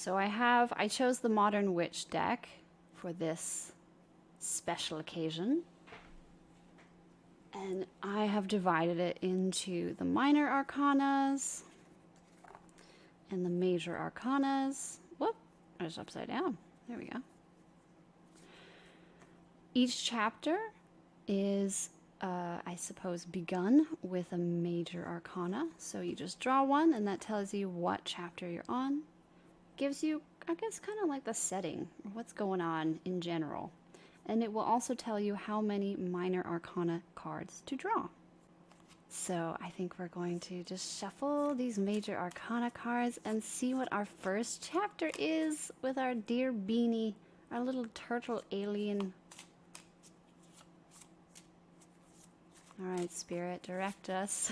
So I chose the Modern Witch deck for this special occasion. And I have divided it into the minor arcanas and the major arcanas. Whoop, I was upside down. There we go. Each chapter is, I suppose, begun with a major arcana. So you just draw one, and that tells you what chapter you're on. Gives you, I guess, kind of like the setting, what's going on in general. And it will also tell you how many minor arcana cards to draw. So I think we're going to just shuffle these major arcana cards and see what our first chapter is with our dear Beanie, our little turtle alien. All right, Spirit, direct us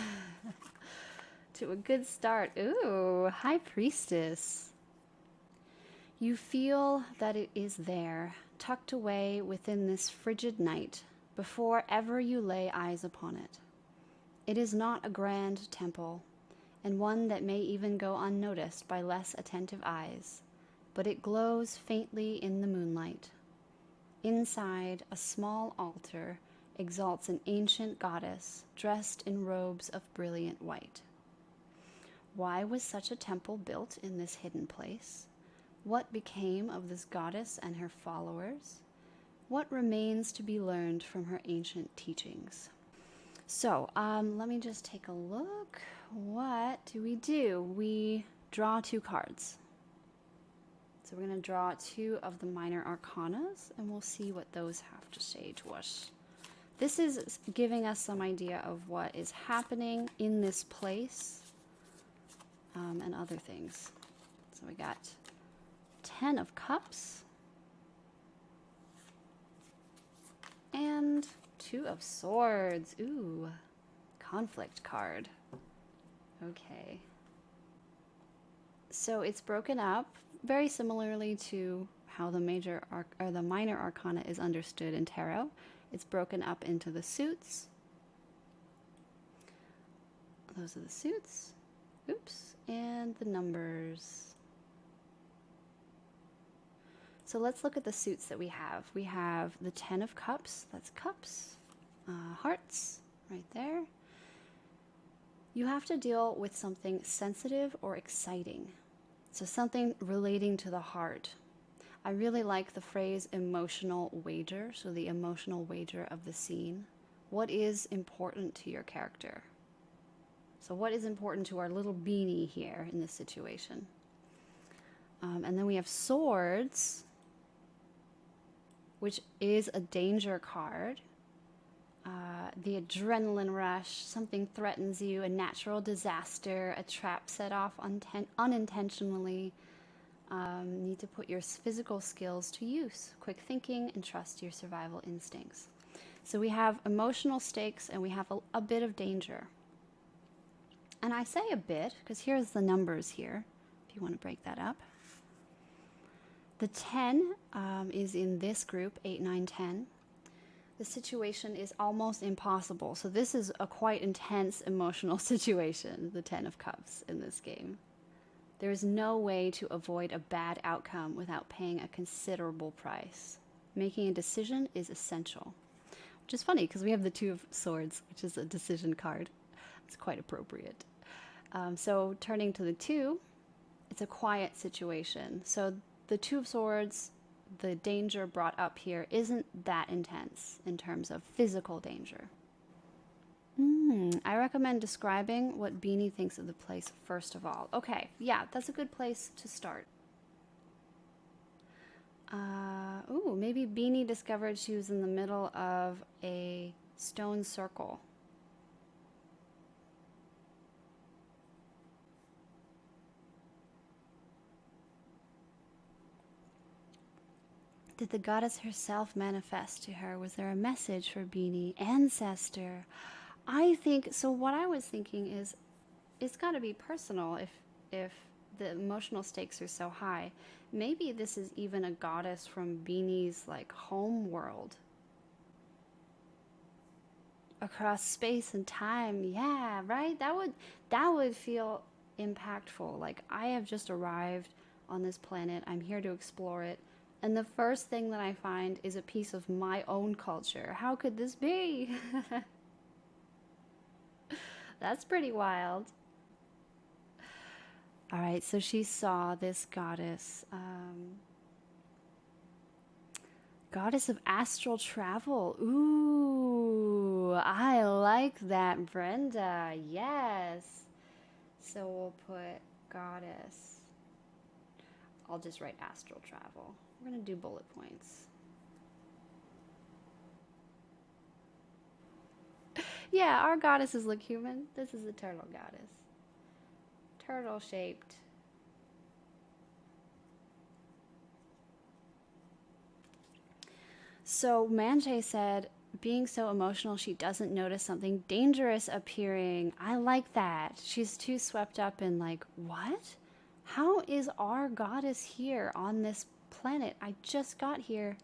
to a good start. Ooh, High Priestess. You feel that it is there, tucked away within this frigid night, before ever you lay eyes upon it. It is not a grand temple, and one that may even go unnoticed by less attentive eyes, but it glows faintly in the moonlight. Inside, a small altar exalts an ancient goddess dressed in robes of brilliant white. Why was such a temple built in this hidden place? What became of this goddess and her followers? What remains to be learned from her ancient teachings? So, let me just take a look. What do? We draw 2 cards. So we're going to draw 2 of the minor arcanas, and we'll see what those have to say to us. This is giving us some idea of what is happening in this place, and other things. So we got 10 of Cups and 2 of Swords. Ooh, conflict card. Okay. So it's broken up very similarly to how the minor arcana is understood in tarot. It's broken up into the suits. Those are the suits. Oops, and the numbers. So let's look at the suits that we have. We have the 10 of Cups, that's cups, hearts, right there. You have to deal with something sensitive or exciting. So something relating to the heart. I really like the phrase emotional wager, so the emotional wager of the scene. What is important to your character? So what is important to our little Beanie here in this situation? And then we have Swords, which is a danger card. The adrenaline rush, something threatens you, a natural disaster, a trap set off unintentionally. Need to put your physical skills to use, quick thinking, and trust your survival instincts. So we have emotional stakes and we have a bit of danger. And I say a bit because here's the numbers here, if you want to break that up. The 10 is in this group, 8, 9, 10. The situation is almost impossible. So this is a quite intense emotional situation, the 10 of Cups in this game. There is no way to avoid a bad outcome without paying a considerable price. Making a decision is essential. Which is funny because we have the 2 of Swords, which is a decision card. It's quite appropriate. So turning to the 2, it's a quiet situation. So the 2 of Swords, the danger brought up here isn't that intense in terms of physical danger. I recommend describing what Beanie thinks of the place first of all. Okay, yeah, that's a good place to start. Ooh, maybe Beanie discovered she was in the middle of a stone circle. Did the goddess herself manifest to her? Was there a message for Beanie? Ancestor? I think, so what I was thinking is, it's got to be personal if the emotional stakes are so high. Maybe this is even a goddess from Beanie's, like, home world. Across space and time, yeah, right? That would feel impactful. Like, I have just arrived on this planet. I'm here to explore it. And the first thing that I find is a piece of my own culture. How could this be? That's pretty wild. All right, so she saw this goddess. Goddess of astral travel. Ooh, I like that, Brenda. Yes. So we'll put goddess. I'll just write astral travel. We're going to do bullet points. Yeah, our goddesses look human. This is a turtle goddess. Turtle shaped. So Manchae said, being so emotional she doesn't notice something dangerous appearing. I like that. She's too swept up in like, what? How is our goddess here on this planet? I just got here.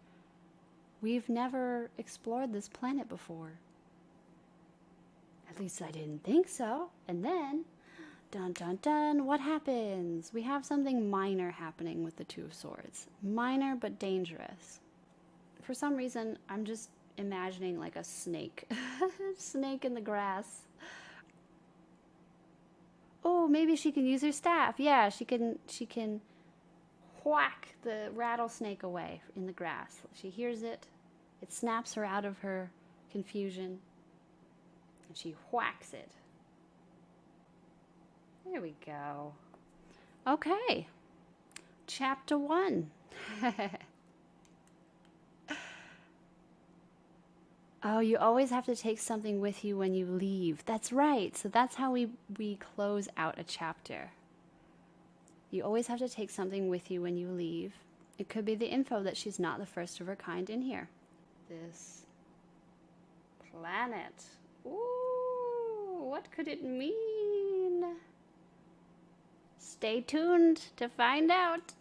We've never explored this planet before. At least I didn't think so. And then, dun dun dun, what happens? We have something minor happening with the Two of Swords. Minor but dangerous. For some reason, I'm just imagining like a snake. Snake in the grass. Oh, maybe she can use her staff. Yeah, she can whack the rattlesnake away in the grass. She hears it. It snaps her out of her confusion. And she whacks it. There we go. Okay. Chapter 1. Oh, you always have to take something with you when you leave. That's right. So that's how we close out a chapter. You always have to take something with you when you leave. It could be the info that she's not the first of her kind in here. This planet. Ooh, what could it mean? Stay tuned to find out.